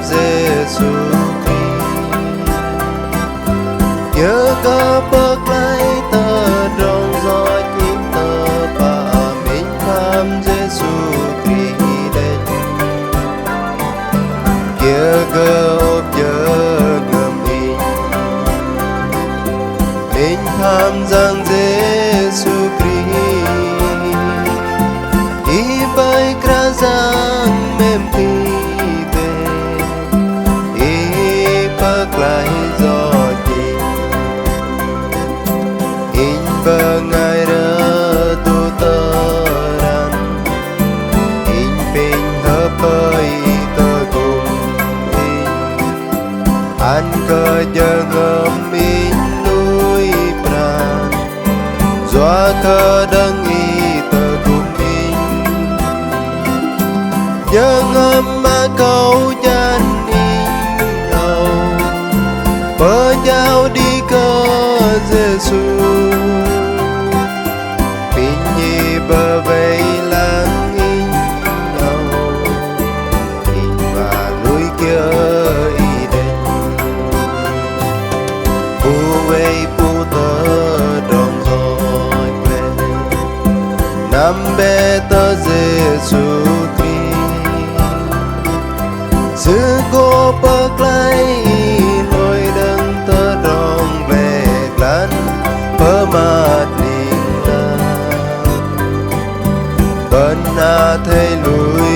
Giêsu Christ. Nhớ cơ klaih tơ trong gioi chín tơ và mình pham Giêsu Christ đến. Kia cơ ốp nhớ ngầm mình pham rằng Giêsu Christ. I bay kerajaan mem kita, I klaih gioi in Bơhnar tu teran, in ping hepai tơ cùng in, an cơ jangan in lui pran, gioi cơ đăng i tơ cùng in, jangan makau jan in au, berjauh di ke Giêsu. Pinyi bevei lang in nhau, in và núi kia y đến. Pu vei pu tơ trong gioi klaih, nam be tơ Giêsu Christ. Sư cô klaih lôi đấng tơ trong vẹt lan Bơhnar Bơhnar thay lùi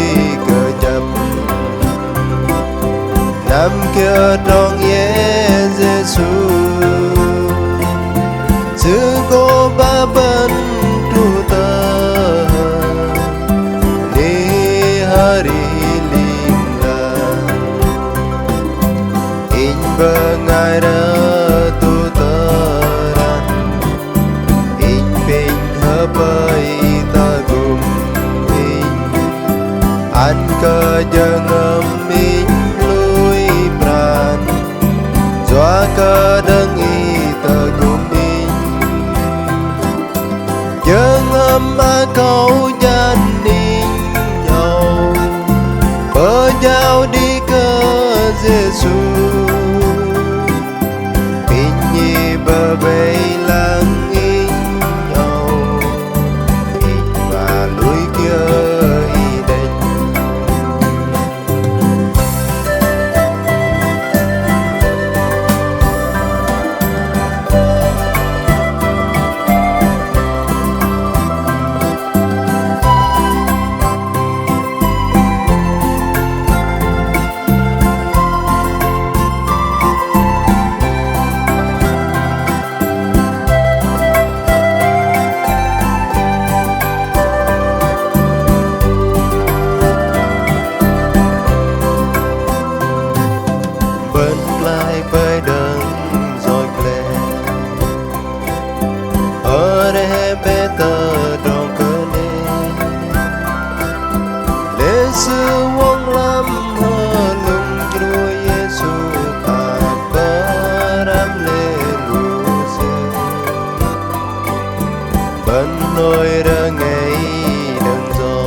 cờ chập năm kia trong Giêsu. Sư cô ba bên tru tơ ni hari lim la in Bơhnar tu teran in ping hepai tơ cùng in, an cơ jangan in lui pran, gioi cơ đăng i tơ cùng in, jangan makau jan in nhau, berjauh di ke Giêsu. Pinyi bevei lang in nhau, in và núi kia y đến. Bên klaih bơi đơn gioi klaih, ở đây bé tơ trong cơ nên, lễ sư quang lâm hơ lung đuôi Giêsu tạt bơ ram lê lu se. Bên nôi ra ngày đừng gió,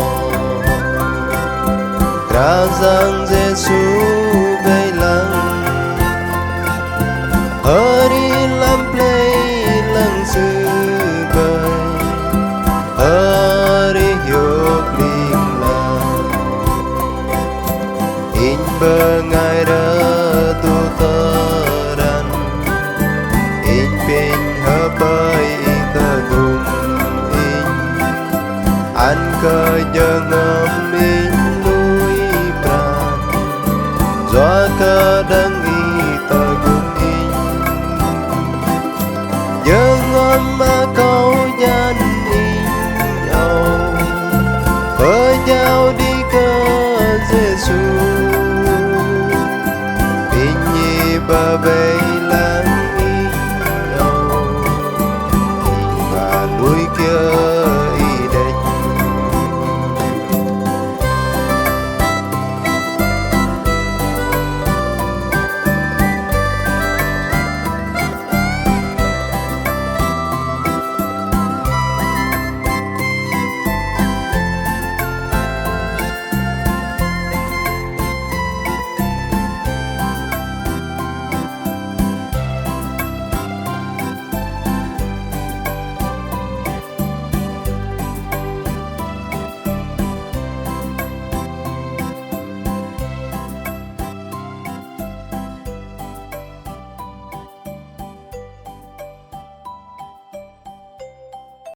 kerajaan Giêsu